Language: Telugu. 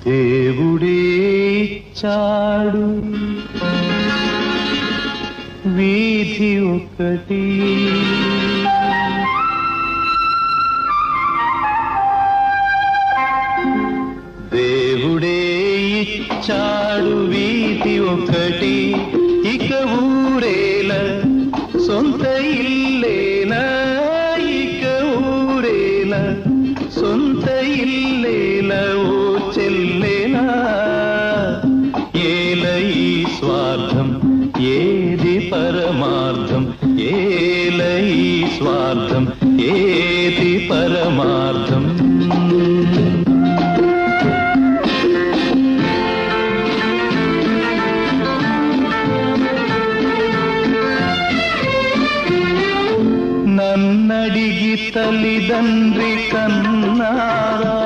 దేవుడే ఇచ్చాడు వీధి ఒకటి, దేవుడే ఇచ్చాడు వీధి ఒకటి, ఇక ఊరేల సొంత ఇల్లేనా, ఇక ఊరేల సొంత ఇల్లేల ఓ చెల్లేనా. ఏల ఈ స్వార్థం ఏది పరమార్థం, ఏల ఈ స్వార్థం ఏది పరమార్థం. నన్నడిగి తల్లిదండ్రి కన్నారా,